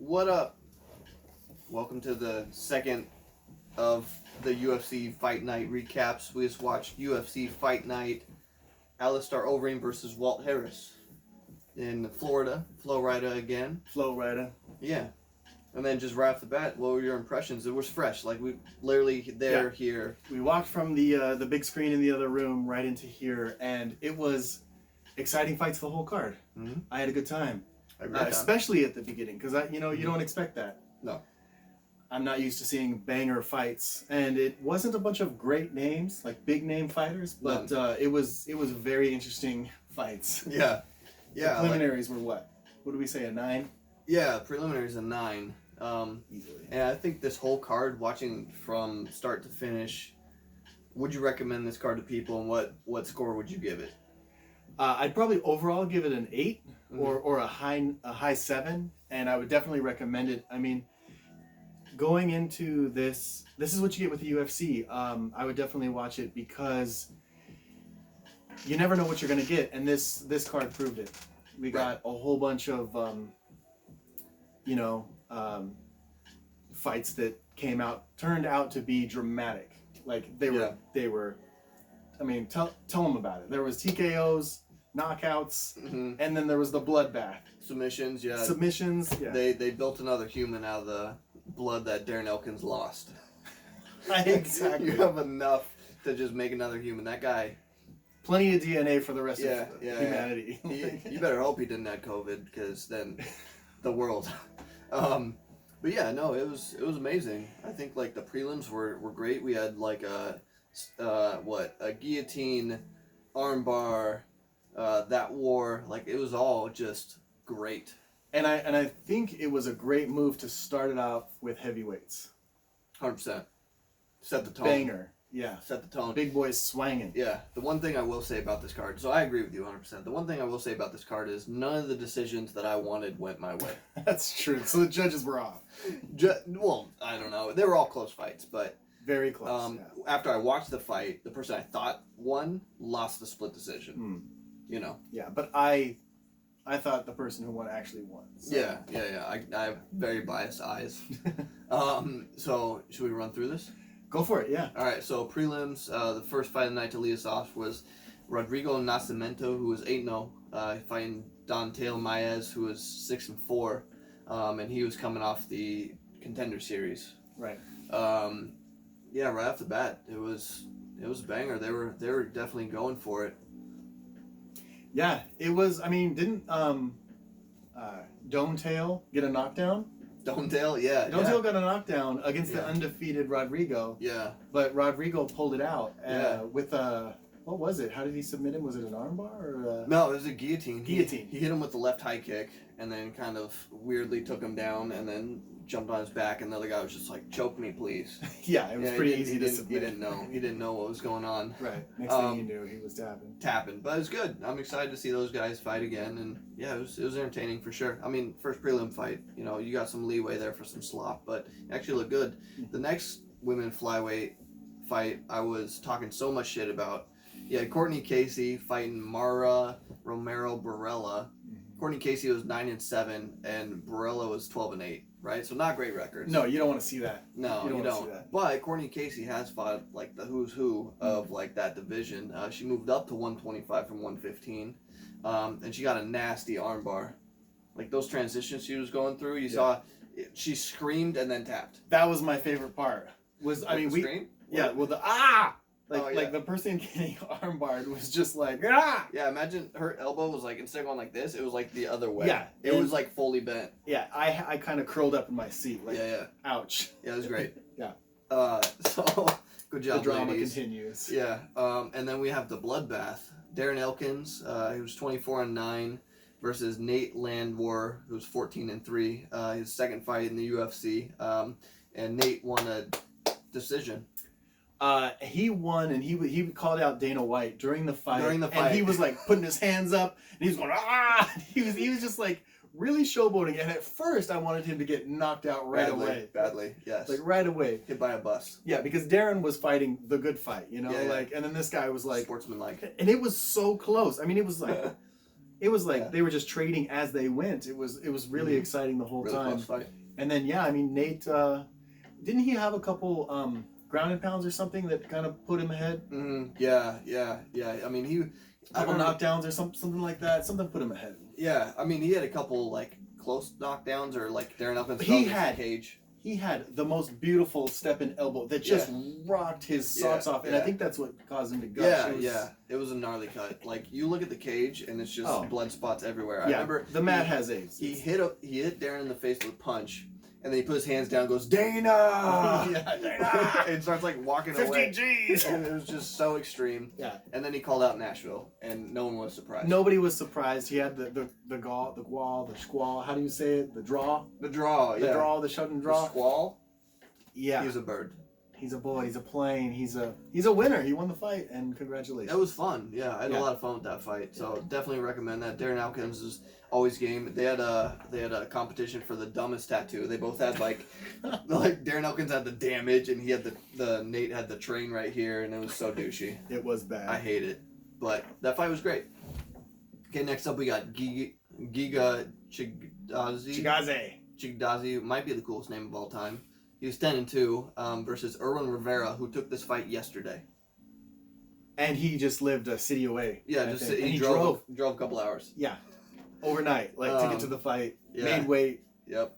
What up? Welcome to the second of the UFC Fight Night recaps. We just watched UFC Fight Night, Alistair Overeem versus Walt in Florida. Florida again. Florida. Yeah. And then just right off the bat, what were your impressions? It was fresh. Like, we literally here. We walked from the big screen in the other room right into here, and it was exciting fights the whole card. Mm-hmm. I had a good time. Especially at the beginning, because you don't expect that. No. I'm not used to seeing banger fights, and it wasn't a bunch of great names, like big name fighters, but it was very interesting fights. Yeah. Yeah. The preliminaries were what? What do we say, a 9? Yeah, preliminaries a 9. Easily. And I think this whole card, watching from start to finish, would you recommend this card to people, and what score would you give it? I'd probably overall give it an 8 Mm-hmm. or a high 7, and I would definitely recommend it. I mean, going into this is what you get with the UFC. I would definitely watch it because you never know what you're going to get, and this card proved it. We got a whole bunch of fights that turned out to be dramatic. Like they were. I mean, tell them about it. There was TKOs, knockouts, and then there was the bloodbath. Submissions. Yeah. They built another human out of the blood that Darren Elkins lost. Exactly. You have enough to just make another human. That guy. Plenty of DNA for the rest of humanity. Yeah. You better hope he didn't have COVID, because then the world. But yeah, no, it was amazing. I think like the prelims were great. We had like a guillotine, armbar, that war. Like, it was all just great. And I think it was a great move to start it off with heavyweights. 100%. Set the tone. Banger. Yeah. Set the tone. Big boys swanging. Yeah. The one thing I will say about this card, so I agree with you 100%. The one thing I will say about this card is none of the decisions that I wanted went my way. That's true. So the judges were off. Well, I don't know. They were all close fights, but very close. After I watched the fight, the person I thought won lost the split decision. You know. Yeah, but I thought the person who won actually won. So. Yeah. I have very biased eyes. So should we run through this? Go for it, yeah. All right, so prelims, the first fight of the night to lead us off was Rodrigo Nascimento, who was 8-0, fighting Dontail Maez, who was 6-4, and he was coming off the Contender Series. Right. Yeah, right off the bat, it was a banger. They were definitely going for it. Yeah, it was. I mean, didn't Dontail get a knockdown? Dontail, yeah. Dontail got a knockdown against the undefeated Rodrigo. Yeah. But Rodrigo pulled it out with a... What was it? How did he submit him? Was it an armbar or No, it was a guillotine. Guillotine. He hit him with the left high kick, and then kind of weirdly took him down, and then jumped on his back, and the other guy was just like, "Choke me, please." Yeah, it was pretty easy to submit. He didn't know what was going on. Right. Next thing you knew, he was tapping. But it was good. I'm excited to see those guys fight again, and yeah, it was entertaining for sure. I mean, first prelim fight, you got some leeway there for some slop, but it actually looked good. The next women flyweight fight, I was talking so much shit about. Yeah, Courtney Casey fighting Mara Romero Barella. Courtney Casey was 9-7, and Barella was 12-8. Right, so not great records. No, you don't want to see that. No, you don't. But Courtney Casey has fought like the who's who of like that division. She moved up to 125 from 115, and she got a nasty armbar. Like those transitions she was going through, you saw, she screamed and then tapped. That was my favorite part. Scream? Yeah, well like the person getting armbarred was just like Yeah, imagine her elbow was like, instead of going like this, it was like the other way. Yeah, it was like fully bent. Yeah, I kind of curled up in my seat. Like, ouch. Yeah, it was great. Yeah. So good job. The drama ladies. continues. Yeah. And then we have the bloodbath. Darren Elkins, he was 24-9 versus Nate Landwehr, who was 14-3. His second fight in the UFC. And Nate won a decision. He won, and he called out Dana White during the fight. And he was like putting his hands up, and he was going He was just like really showboating. And at first, I wanted him to get knocked out away. Badly, yes. Like right away. Hit by a bus. Yeah, because Darren was fighting the good fight, and then this guy was like sportsmanlike. And it was so close. I mean, it was like It was like Yeah. they were just trading as they went. It was really exciting the whole Really time. close fight. And then I mean Nate, didn't he have a couple ground and pounds or something that kind of put him ahead? Yeah. I mean, Couple knockdowns or something like that. Something put him ahead. Yeah, I mean, he had a couple like close knockdowns or like Darren Elkins He fell had- in the cage. He had the most beautiful step and elbow that just rocked his socks off, and I think that's what caused him to gush. It was a gnarly cut. Like you look at the cage and it's just blood spots everywhere. I Yeah, remember the mat has AIDS. He hit Darren in the face with a punch, and then he put his hands down and goes, Dana! Yeah, Dana! And starts like walking 50 away. G's! And it was just so extreme. Yeah. And then he called out Nashville, and no one was surprised. Nobody was surprised. He had the gall, the squall, the squall. How do you say it? The draw? The draw, The draw, the shut and The draw. squall? Yeah. He was a bird. He's a boy. He's a plane. He's a winner. He won the fight, and congratulations. That was fun. Yeah, I had a lot of fun with that fight. So definitely recommend that. Darren Elkins is always game. They had a competition for the dumbest tattoo. They both had like Darren Elkins had the damage, and he had the Nate had the train right here, and it was so douchey. It was bad. I hate it, but that fight was great. Okay, next up we got Giga Chigdazi might be the coolest name of all time. He was 10-2 versus Erwin Rivera, who took this fight yesterday. And he just lived a city away. Yeah, he drove a couple hours. Yeah, overnight, to get to the fight. Yeah. Made weight. Yep.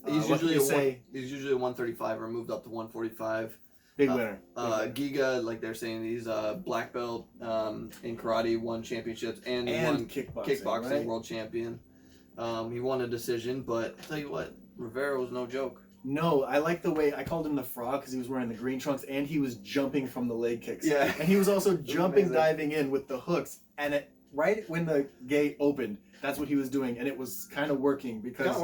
He's usually a 135 or moved up to 145. Big winner. Giga, like they're saying, he's a black belt in karate, won championships, and won kickboxing right? world champion. He won a decision, but I'll tell you what, Rivera was no joke. No, I like the way I called him the frog because he was wearing the green trunks and he was jumping from the leg kicks. Yeah. And he was also jumping, amazing. diving in with the hooks. And right when the gate opened, that's what he was doing. And it was kind of working because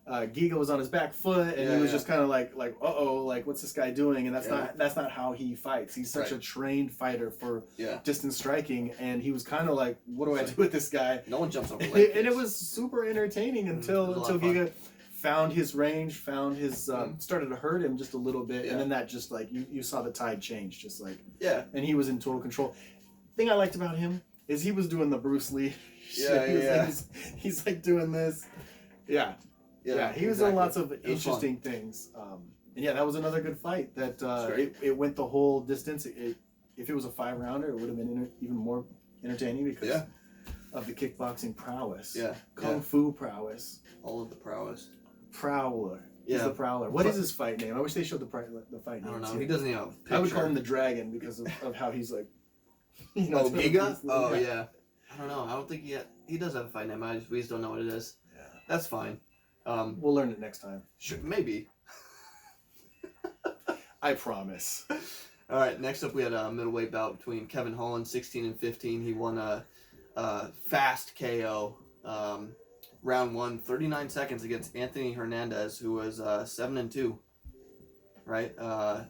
Giga was on his back foot and he was just kind of like, uh-oh, like what's this guy doing? And that's not how he fights. He's such a trained fighter for distance striking. And he was kind of like, what do I do with this guy? No one jumps over leg kicks. And it was super entertaining until Giga found his range, started to hurt him just a little bit, and then that just like you saw the tide change, just like and he was in total control. Thing I liked about him is he was doing the Bruce Lee shit. He's like doing this, he was doing lots of interesting things, and that was another good fight. That it went the whole distance. If it was a 5-rounder, it would have been even more entertaining because of the kickboxing prowess, kung fu prowess, all of the prowess. Prowler. He's the Prowler. What is his fight name? I wish they showed the fight name. I don't know. He doesn't even have a picture. I would call him the Dragon because of how he's like. Giga? Oh yeah. I don't know. I don't think he does have a fight name. We just don't know what it is. Yeah. That's fine. We'll learn it next time. Sure, maybe. I promise. All right. Next up, we had a middleweight bout between Kevin Holland, 16-15. He won a fast KO. Round 1, 39 seconds against Anthony Hernandez, who was 7-2. Right? I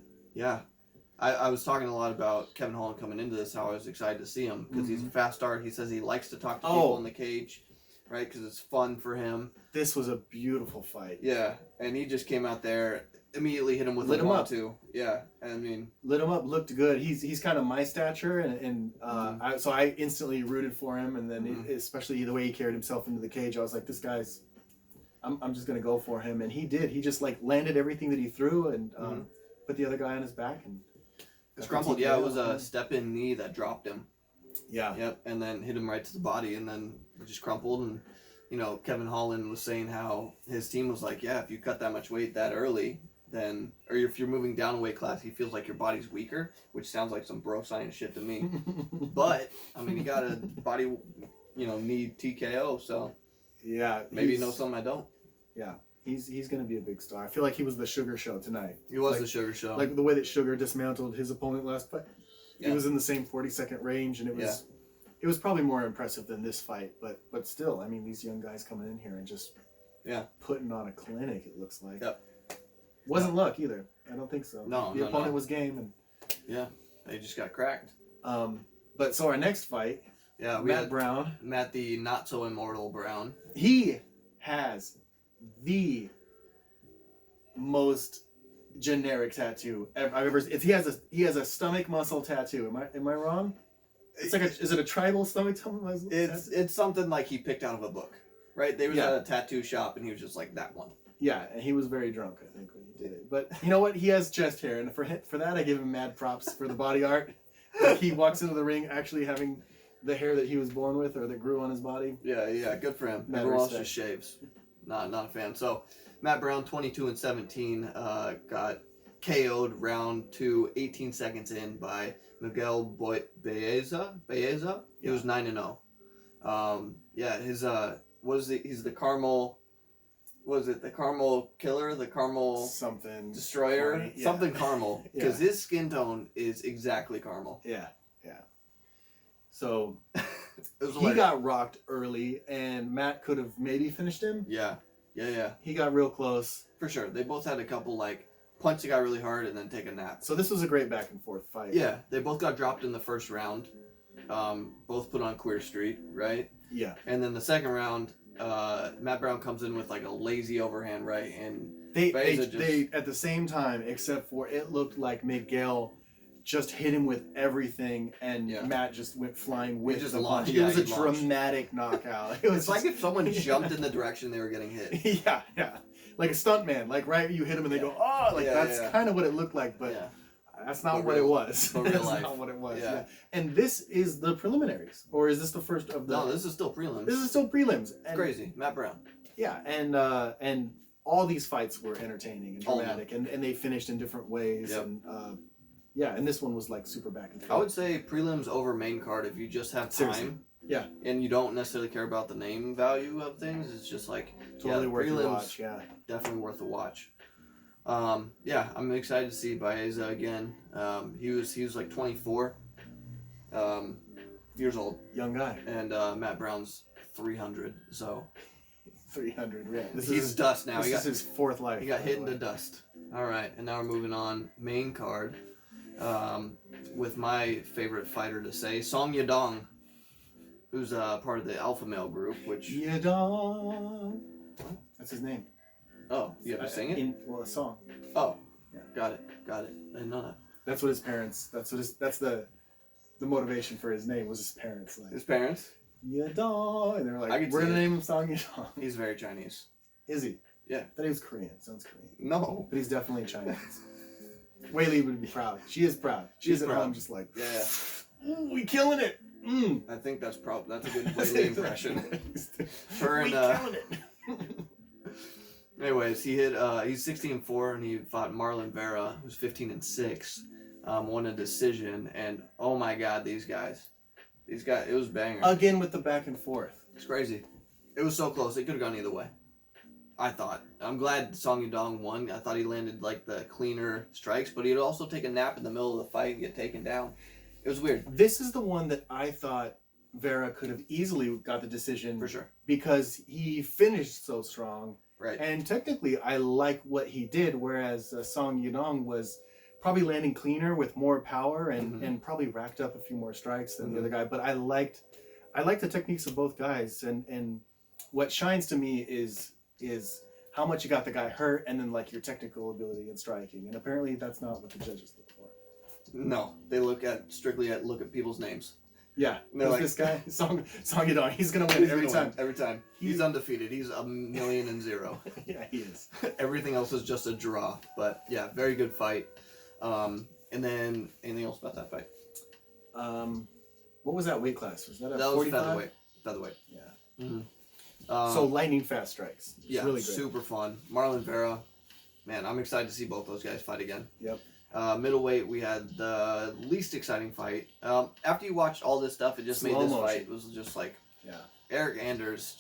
was talking a lot about Kevin Holland coming into this, how I was excited to see him because he's a fast start. He says he likes to talk to people in the cage, right? Because it's fun for him. This was a beautiful fight. Yeah, and he just came out there, immediately hit him with a 1-2. Yeah, I mean, lit him up, looked good. He's kind of my stature, and so I instantly rooted for him. And then especially the way he carried himself into the cage, I was like, this guy's. I'm just gonna go for him, and he did. He just like landed everything that he threw and put the other guy on his back and. Scrumpled. Yeah, it was a step-in knee that dropped him. Yeah. Yep, and then hit him right to the body, and then it just crumpled. And Kevin Holland was saying how his team was like, if you cut that much weight that early. Then, or if you're moving down a weight class, he feels like your body's weaker, which sounds like some bro science shit to me. But I mean, he got a body, knee TKO, so maybe he knows something I don't. Yeah, he's gonna be a big star. I feel like he was the Sugar Show tonight. He was the Sugar Show, like the way that Sugar dismantled his opponent last fight. He was in the same 40-second range, and it was probably more impressive than this fight. But still, I mean, these young guys coming in here and just putting on a clinic. It looks like. Yep. Wasn't luck either. I don't think so. No, the opponent was game, and they just got cracked. But so our next fight, Matt Brown, Matt the not so immortal Brown. He has the most generic tattoo I've ever seen. He has a stomach muscle tattoo. Am I wrong? It's like is it a tribal stomach tunnel? It's something like he picked out of a book, right? They was at a tattoo shop and he was just like that one. Yeah, and he was very drunk, I think, when he did it. But you know what? He has chest hair, and for that, I give him mad props for the body art. Like he walks into the ring actually having the hair that he was born with or that grew on his body. Yeah, good for him. Everyone else just shaves. Not a fan. So Matt Brown, 22-17, got KO'd round 2, 18 seconds in by Miguel Baeza. He was 9-0. He's the caramel. Was it the caramel killer? The caramel something destroyer? funny, yeah. Something caramel. Because his skin tone is exactly caramel. Yeah. So he got rocked early, and Matt could have maybe finished him. Yeah. He got real close. For sure. They both had a couple, like, punch the guy really hard and then take a nap. So this was a great back and forth fight. Yeah. They both got dropped in the first round. Both put on Queer Street, right? Yeah. And then the second round, Matt Brown comes in with like a lazy overhand right, and they at the same time, except for it looked like Miguel just hit him with everything, and Matt just went flying with the punch. It was a dramatic knockout. It's like if someone jumped in the direction they were getting hit. Yeah, like a stuntman. Like you hit him and they go, oh, like that's kind of what it looked like, but. That's not what it was. That's not what it was. Yeah. And this is the preliminaries, or is this the first of the? No, this is still prelims. This is still prelims. And crazy, Matt Brown. Yeah, and all these fights were entertaining and dramatic, and they finished in different ways. Yep. And and this one was like super back and forth. I would say prelims over main card if you just have time. Seriously. Yeah. And you don't necessarily care about the name value of things. It's just like totally worth a watch. Yeah. Definitely worth a watch. I'm excited to see Baeza again. He was like 24 years old. Young guy. And Matt Brown's 300, so 300, yeah. He's dust now. This is his fourth life. He got hit into dust. All right, and now we're moving on. Main card with my favorite fighter to say, Song Yadong, who's part of the Alpha Male group, which... Yadong. That's his name. Oh, you have to sing it? A song. Oh, yeah. Got it. I didn't know that. That's what his parents. That's the motivation for his name was his parents. Like, his parents? Yadong, and they're like, we're gonna name him Song Yadong. He's very Chinese. Is he? Yeah. I thought he was Korean. Sounds Korean. No, but he's definitely Chinese. Weili would be proud. She is proud. She's at home, just like, ooh, we killing it. I think that's a good Weili impression. We killing it. Anyways, he's 16-4 and he fought Marlon Vera, who's 15-6, won a decision, and oh my God, these guys, it was banger. Again with the back and forth. It's crazy. It was so close. It could have gone either way. I thought. I'm glad Song Yadong won. I thought he landed like the cleaner strikes, but he'd also take a nap in the middle of the fight and get taken down. It was weird. This is the one that I thought Vera could have easily got the decision. For sure. Because he finished so strong. Right. And technically, I like what he did, whereas Song Yadong was probably landing cleaner with more power and probably racked up a few more strikes than the other guy. But I liked the techniques of both guys, and what shines to me is how much you got the guy hurt, and then like your technical ability in striking. And apparently, that's not what the judges look for. No, they look at people's names. Yeah, who's like, this guy? Song Yadong. He's gonna win every time. Every time. He's undefeated. He's 1,000,000. Yeah, he is. Everything else is just a draw. But yeah, very good fight. And then anything else about that fight? What was that weight class? Was that a 45? Was featherweight. Yeah. Mm-hmm. So lightning fast strikes. It's really great. Super fun. Marlon Vera. Man, I'm excited to see both those guys fight again. Yep. Middleweight, we had the least exciting fight. After you watched all this stuff, it just made this fight. It was just like, Eric Anders,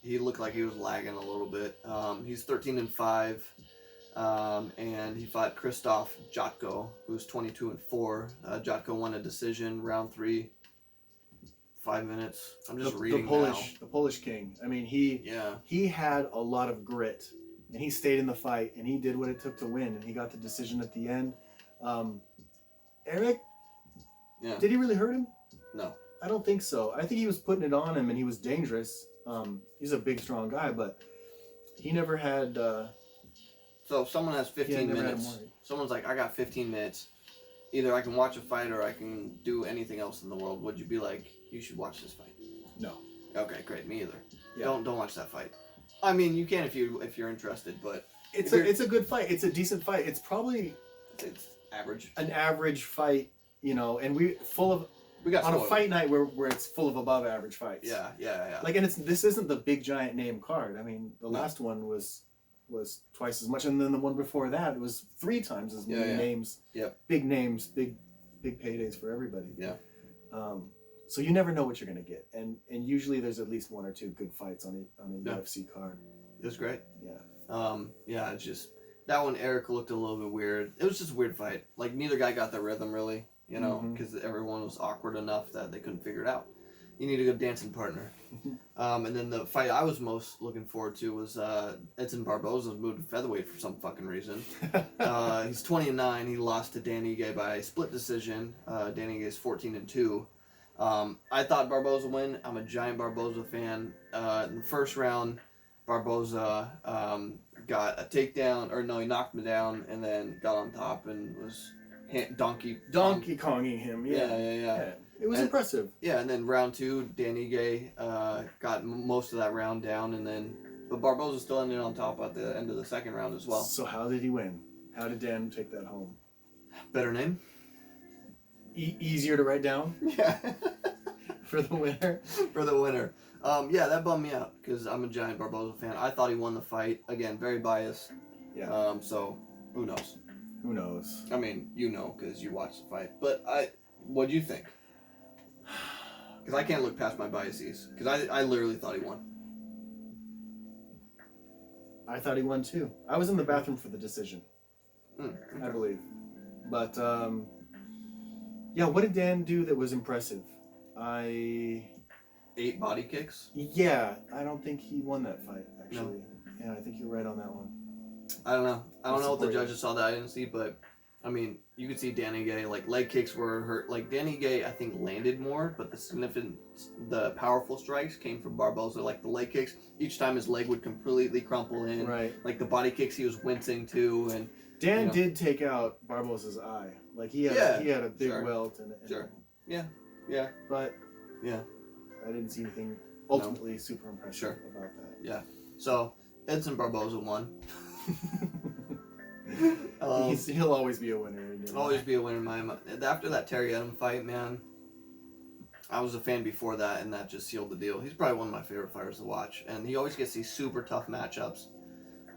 he looked like he was lagging a little bit. He's 13-5, and he fought Krzysztof Jotko, who's 22-4. Jotko won a decision, round 3, 5 minutes. I'm just reading now. The Polish king. I mean, he had a lot of grit. And he stayed in the fight, and he did what it took to win, and he got the decision at the end. Eric, did he really hurt him? No. I don't think so. I think he was putting it on him, and he was dangerous. He's a big, strong guy, but he never had... So if someone has 15 minutes, someone's like, I got 15 minutes, either I can watch a fight or I can do anything else in the world, would you be like, you should watch this fight? No. Okay, great. Me either. Yeah. Don't watch that fight. I mean, you can if you're interested, but it's a good fight. It's a decent fight. It's probably it's average. An average fight, you know, and we got on spoiled. a fight night where it's full of above average fights. Yeah. Like, and this isn't the big giant name card. I mean, the last one was twice as much, and then the one before that it was 3 times as many names. Yep. Big names, big paydays for everybody. Yeah. So you never know what you're gonna get, and usually there's at least 1 or 2 good fights on a UFC card. It was great. Yeah. Yeah. It's just that one. Eric looked a little bit weird. It was just a weird fight. Like neither guy got the rhythm really. You know, because everyone was awkward enough that they couldn't figure it out. You need a good dancing partner. And then the fight I was most looking forward to was Edson Barboza moved to featherweight for some fucking reason. He's 20-9. He lost to Dan Ige by split decision. Dan Ige is 14-2. I thought Barboza win. I'm a giant Barboza fan. In the first round, Barboza got a takedown, or no, he knocked me down and then got on top and was Donkey Konging him. Yeah. It was impressive. Yeah, and then round 2, Dan Ige got most of that round down, but Barboza still ended on top at the end of the second round as well. So how did he win? How did Dan take that home? Better name? Easier to write down? Yeah. For the winner? For the winner. Yeah, that bummed me out because I'm a giant Barboza fan. I thought he won the fight. Again, very biased. Yeah. So, who knows? Who knows? I mean, you know because you watched the fight. But what do you think? Because I can't look past my biases. Because I literally thought he won. I thought he won too. I was in the bathroom for the decision. Okay. I believe. But, yeah, what did Dan do that was impressive? 8 body kicks? Yeah, I don't think he won that fight, actually. No. Yeah, I think you're right on that one. I don't know. I don't know what the judges saw that I didn't see, but I mean, you could see Dan Ige, like leg kicks were hurt. Like Dan Ige, I think landed more, but the powerful strikes came from Barboza. Like the leg kicks, each time his leg would completely crumple in. Right. Like the body kicks, he was wincing too, and Dan did take out Barboza's eye. Like he had a big welt and Yeah. But yeah, I didn't see anything ultimately super impressive about that. Yeah. So Edson Barboza won. He'll always be a winner. Always be a winner in my mind. After that Terry Edom fight, man, I was a fan before that, and that just sealed the deal. He's probably one of my favorite fighters to watch, and he always gets these super tough matchups.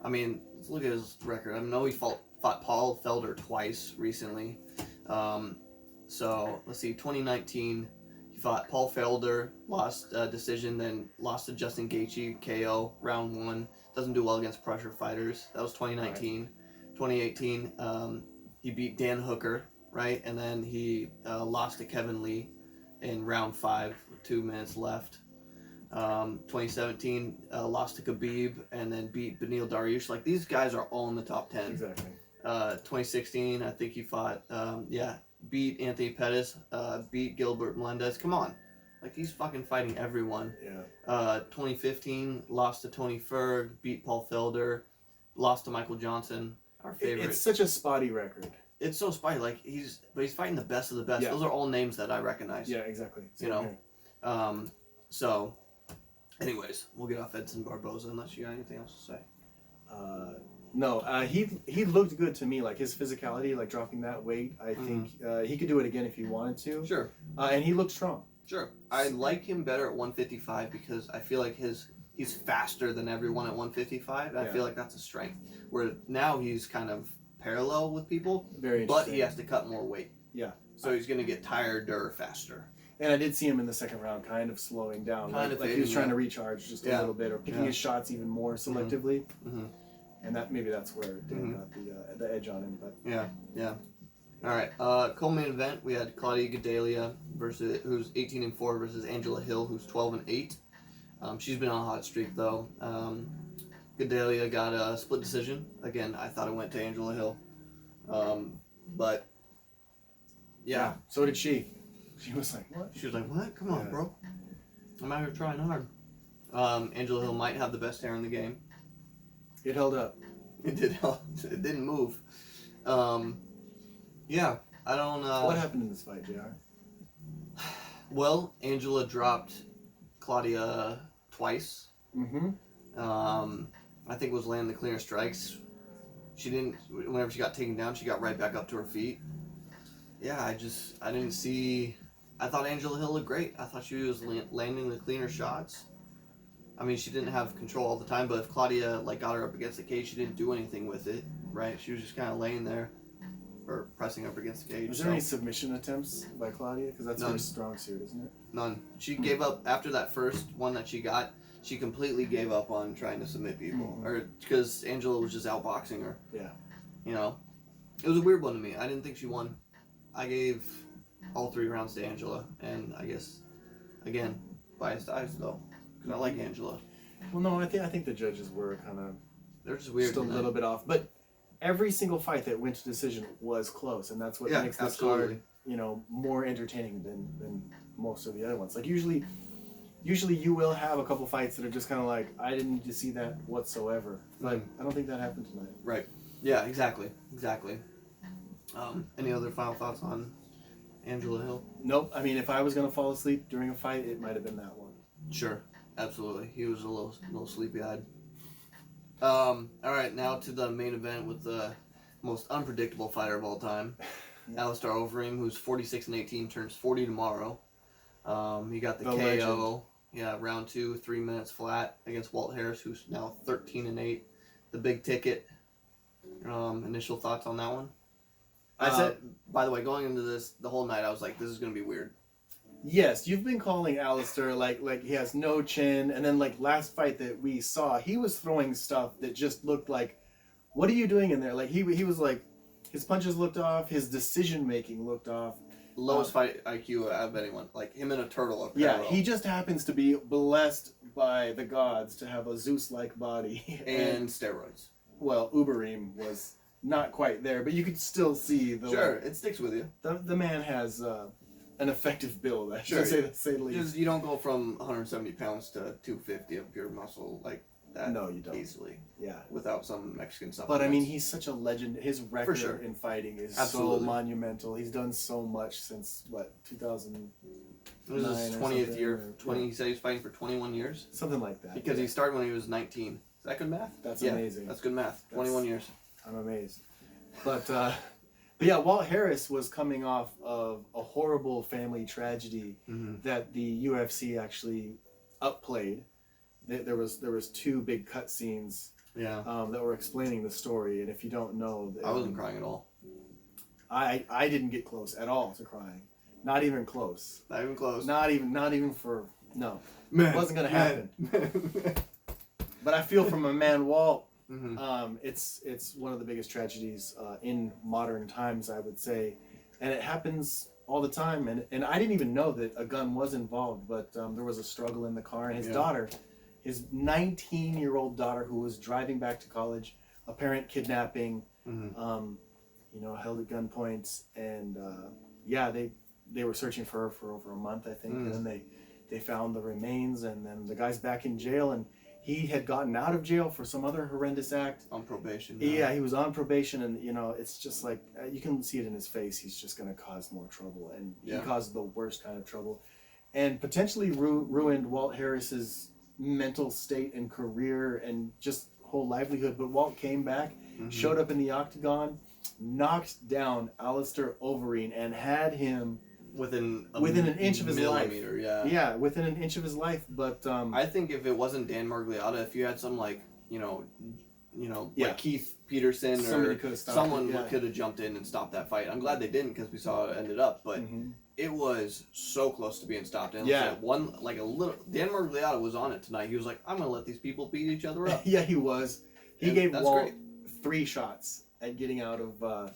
I mean, let's look at his record. I know he fought Paul Felder twice recently. So let's see, 2019, he fought Paul Felder, lost decision, then lost to Justin Gaethje, KO, round 1. Doesn't do well against pressure fighters. That was 2019. Right. 2018, he beat Dan Hooker, right? And then he lost to Kevin Lee in round 5 with 2 minutes left. 2017, lost to Khabib and then beat Beneil Dariush. Like, these guys are all in the top 10. Exactly. 2016, I think he fought, beat Anthony Pettis, beat Gilbert Melendez. Come on. Like, he's fucking fighting everyone. Yeah. 2015, lost to Tony Ferg, beat Paul Felder, lost to Michael Johnson, our favorite. It's such a spotty record. It's so spotty. Like, he's fighting the best of the best. Yeah. Those are all names that I recognize. Yeah, exactly. Same here. So, anyways, we'll get off Edson Barboza unless you got anything else to say. No, he looked good to me. Like his physicality, like dropping that weight, I think he could do it again if he wanted to. Sure. And he looked strong. Sure. I like him better at 155 because I feel like he's faster than everyone at 155. I feel like that's a strength. Where now he's kind of parallel with people, but he has to cut more weight. Yeah. So he's going to get tireder faster. And I did see him in the second round kind of slowing down. Like he was trying to recharge just a little bit or picking his shots even more selectively. Mm-hmm. And that's where Dan got the edge on him. But Yeah. All right. Co-main event, we had Claudia Gadelha who's 18-4 versus Angela Hill, who's 12-8. She's been on a hot streak though. Gadelha got a split decision. Again, I thought it went to Angela Hill, but yeah. So did she. She was like, "What?" She was like, "What? Come on, bro. I'm out here trying hard." Angela Hill might have the best hair in the game. It held up. It did help. It didn't move. Yeah. I don't. What happened in this fight, JR? Well, Angela dropped Claudia twice. Mm-hmm. I think was landing the cleaner strikes. She didn't. Whenever she got taken down, she got right back up to her feet. Yeah, I didn't see. I thought Angela Hill looked great. I thought she was landing the cleaner shots. I mean, she didn't have control all the time, but if Claudia got her up against the cage, she didn't do anything with it, right? She was just kind of laying there, or pressing up against the cage. Was there any submission attempts by Claudia? Because that's None. her strong suit, isn't it? None. She gave up after that first one that she got. She completely gave up on trying to submit people, or because Angela was just outboxing her. Yeah. It was a weird one to me. I didn't think she won. I gave all 3 rounds to Angela, and I guess again biased eyes though, because I like Angela. Well, no, I think the judges were kind of They're just weird. just a little bit off, but every single fight that went to decision was close, and that's what makes this card, more entertaining than most of the other ones. Like usually you will have a couple fights that are just kind of like, I didn't need to see that whatsoever. But I don't think that happened tonight. Right. Yeah. Exactly. Any other final thoughts on Angela Hill? Nope. I mean, if I was gonna fall asleep during a fight, it might have been that one. Sure. Absolutely. He was a little sleepy-eyed. All right. Now to the main event with the most unpredictable fighter of all time, Alistair Overeem, who's 46-18, turns 40 tomorrow. He got the KO. Legend. Yeah, round 2, 3 minutes flat against Walt Harris, who's now 13-8. The big ticket. Initial thoughts on that one? I said, by the way, going into this the whole night, I was like, this is gonna be weird. Yes, you've been calling Alistair like he has no chin, and then last fight that we saw, he was throwing stuff that just looked like, what are you doing in there? Like he was like, his punches looked off, his decision making looked off. Lowest fight IQ out of anyone, like him and a turtle. Yeah, he just happens to be blessed by the gods to have a Zeus-like body and steroids. Well, Overeem was not quite there, but you could still see the. Sure, it sticks with you. The man has an effective build. I should say the least. You don't go from 170 pounds to 250 of pure muscle like that. No, you don't easily. Yeah, without some Mexican supplements. But I mean, he's such a legend. His record in fighting is so monumental. He's done so much since 2000. It was his 20th year. 20. He said he's fighting for 21 years. Something like that. Because he started when he was 19. Is that good math? That's amazing. That's good math. 21 years. I'm amazed. But yeah, Walt Harris was coming off of a horrible family tragedy that the UFC actually upplayed. There was 2 big cut scenes that were explaining the story, and if you don't know, I wasn't crying at all. I didn't get close at all to crying. Not even close. Not even close. Not even for no. Man, it wasn't gonna happen. But I feel from a man, Walt. It's one of the biggest tragedies in modern times, I would say, and it happens all the time. And I didn't even know that a gun was involved, but there was a struggle in the car, and his daughter, his 19-year-old daughter, who was driving back to college, a parent kidnapping, held at gunpoint, and they were searching for her for over a month, I think, and then they found the remains, and then the guy's back in jail, and he had gotten out of jail for some other horrendous act. On probation. Yeah, he was on probation, and it's just like you can see it in his face. He's just going to cause more trouble, and he caused the worst kind of trouble, and potentially ruined Walt Harris's mental state and career and just whole livelihood. But Walt came back, showed up in the octagon, knocked down Alistair Overeem, and had him within an inch of his life. Yeah, within an inch of his life. But I think if it wasn't Dan Margliotta, if you had some Keith Peterson or someone could have jumped in and stopped that fight. I'm glad they didn't because we saw how it ended up. But it was so close to being stopped. And Dan Margliotta was on it tonight. He was like, I'm going to let these people beat each other up. Yeah, he was. He gave Walt 3 shots at getting out of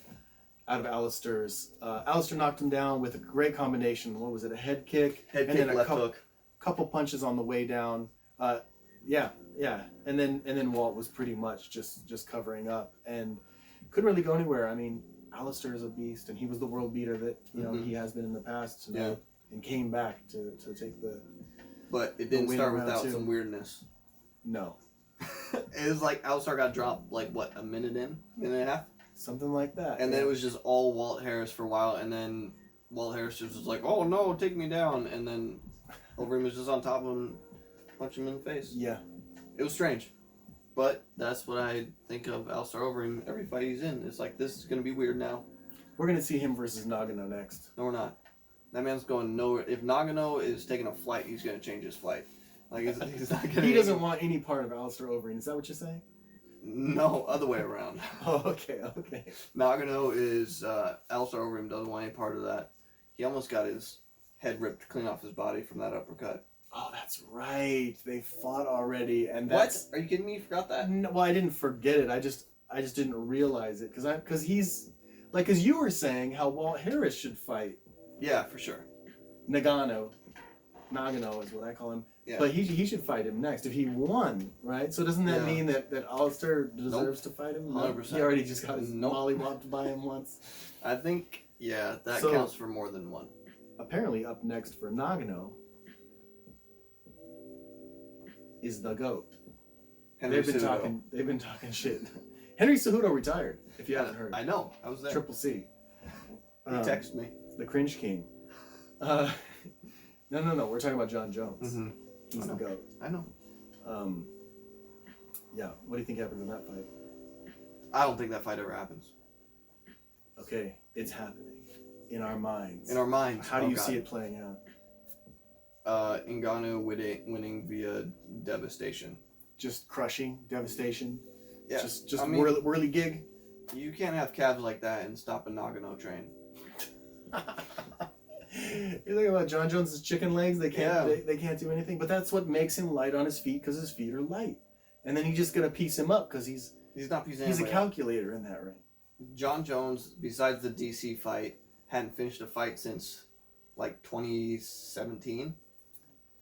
Alistair's. Alistair knocked him down with a great combination. What was it? A head kick, and then a couple punches on the way down. And then Walt was pretty much just covering up and couldn't really go anywhere. I mean, Alistair is a beast, and he was the world beater that he has been in the past tonight, and came back to take the. But it didn't start without some weirdness. No. It was like Alistair got dropped a minute and a half. Something like that. And then it was just all Walt Harris for a while, and then Walt Harris just was like, "Oh no, take me down," and then Overeem was just on top of him, punch him in the face. Yeah. It was strange, but that's what I think of Alistair Overeem every fight he's in. It's like, this is gonna be weird now. We're gonna see him versus Nagano next. No, we're not. That man's going nowhere. If Nagano is taking a flight, he's gonna change his flight. Like he's not gonna. He doesn't want any part of Alistair Overeem. Is that what you're saying? No, other way around. Oh, okay. Nagano is Alistair Overeem doesn't want any part of that. He almost got his head ripped clean off his body from that uppercut. Oh, that's right. They fought already, and What? that's. Are you kidding me? You forgot that? No, well, I didn't forget it. I just didn't realize it because he's like, as you were saying, how Walt Harris should fight Yeah, for sure. Nagano is what I call him. Yeah. But he should fight him next if he won, right? So doesn't that Yeah. mean that Alistair deserves to fight him? 100%. He already just got his Nope. mollywopped by him once. I think, yeah, that So- counts for more than one. Apparently, up next for Nagano is the GOAT. Henry They've been Cejudo. talking shit. Henry Cejudo retired. If you haven't heard, I know. I was there. Triple C. He texted me. The Cringe King. No. We're talking about John Jones. Mm-hmm. He's the GOAT. I know. Yeah. What do you think happens in that fight? I don't think that fight ever happens. Okay, it's happening in our minds. In our minds. How do you see it playing out? Ngannou winning via devastation. Just crushing, devastation. Yeah. Just I mean, whirly gig. You can't have calves like that and stop a Nagano train. You're thinking about John Jones' chicken legs. They can't. Yeah. They can't do anything. But that's what makes him light on his feet, because his feet are light. And then he's just gonna piece him up because he's not piecing a anybody up. calculator in that ring. John Jones, besides the DC fight, hadn't finished a fight since like 2017,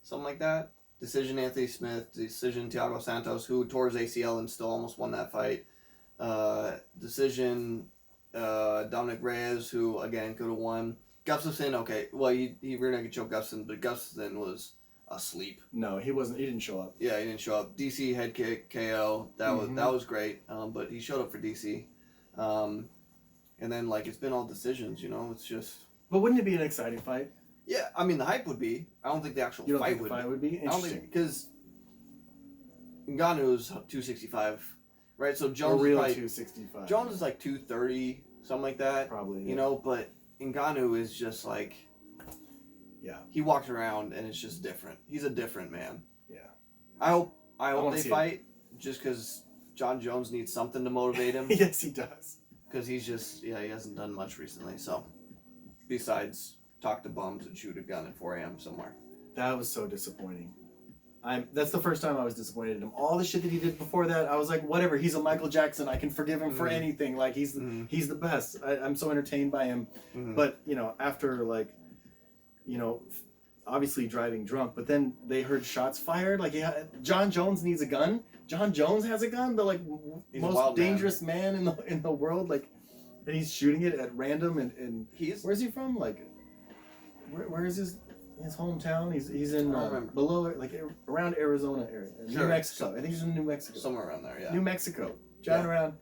something like that. Decision Anthony Smith, decision Thiago Santos, who tore his ACL and still almost won that fight. Decision Dominic Reyes, who again could have won. Gustafsson, okay, well he rear naked choked Gustafsson, but Gustafsson was asleep. No, he wasn't. He didn't show up. Yeah, he didn't show up. DC head kick KO. That was great. But he showed up for DC. And then like it's been all decisions. It's just. But wouldn't it be an exciting fight? Yeah, I mean the hype would be. I don't think the actual You don't fight think would. the fight would be? I don't think because Ngannou's 265, right? So Jones A real is like 265. Jones is like 230, something like that. Probably. Yeah. But Ngannou is just like. Yeah. He walks around and it's just different. He's a different man. Yeah. I hope wanna they see fight just because John Jones needs something to motivate him. Yes, he does. Because he's just, he hasn't done much recently. So, besides talk to bums and shoot a gun at 4 a.m. somewhere. That was so disappointing. That's the first time I was disappointed in him. All the shit that he did before that, I was like, whatever. He's a Michael Jackson. I can forgive him for anything. Like he's the best. I'm so entertained by him. But after obviously driving drunk, but then they heard shots fired. Like John Jones needs a gun. John Jones has a gun. The He's a most wild man. dangerous man in the world. Like, and he's shooting it at random. And where's he from? Like, where is his hometown? He's in below around Arizona area, New Mexico. I think he's in New Mexico. Somewhere around there, yeah. New Mexico, driving around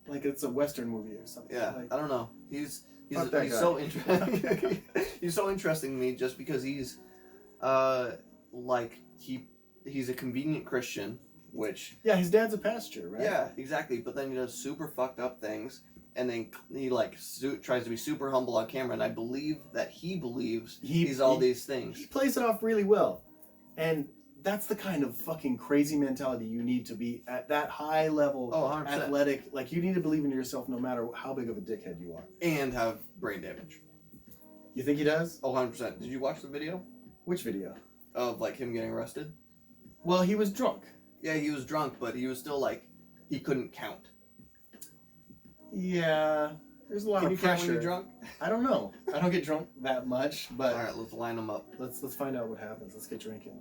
like it's a Western movie or something. Yeah, Like, I don't know. He's Fuck that guy. so interesting. He's so interesting to me just because he's he's a convenient Christian, which his dad's a pastor, right? yeah, exactly. But then he does super fucked up things, and then he tries to be super humble on camera. And I believe that he believes he's all these things. He plays it off really well, and that's the kind of fucking crazy mentality you need to be at that high level, 100%. athletic. Like you need to believe in yourself no matter how big of a dickhead you are. And have brain damage. You think he does? 100%. Did you watch the video Which video? of him getting arrested? Well, he was drunk. Yeah, he was drunk, but he was still he couldn't count. Yeah, there's a lot Can of you count pressure. when you're drunk? I don't know. I don't get drunk that much, but All right, let's line them up. let's find out what happens. Let's get drinking.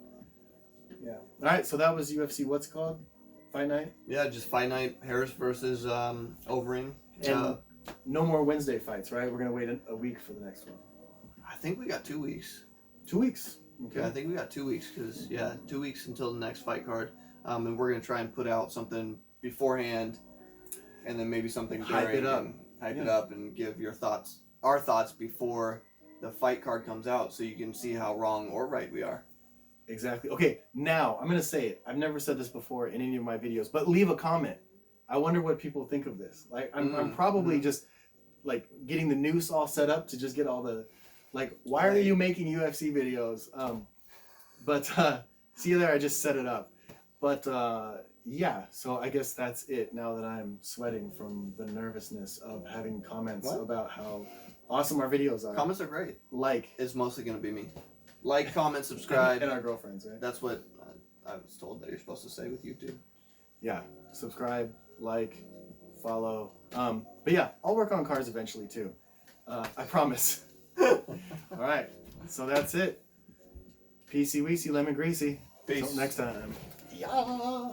Yeah. All right. So that was UFC. What's it called? Fight night. Yeah, just fight night. Harris versus Overeem. And no more Wednesday fights, right? We're gonna wait a week for the next one. I think we got 2 weeks. 2 weeks. Okay. Yeah, I think we got 2 weeks because 2 weeks until the next fight card. And we're gonna try and put out something beforehand. and then maybe something Hype during it up. and hype it Yeah. up and give our thoughts before the fight card comes out, so you can see how wrong or right we are. Exactly. Okay, now I'm gonna say it. I've never said this before in any of my videos, but leave a comment. I wonder what people think of this. Like, I'm probably just like getting the noose all set up to just get all the, like, why are you making UFC videos? But see you there. I just set it up. But yeah, so I guess that's it. Now that I'm sweating from the nervousness of having comments about how awesome our videos are. Comments are great. Like, It's mostly going to be me. Like, comment, subscribe. and our girlfriends, right? That's what I was told that you're supposed to say with YouTube. Yeah, subscribe, like, follow. But yeah, I'll work on cars eventually too. I promise. All right, so that's it. Peacey weesey, lemon greasy. Peace. Until next time. Yeah.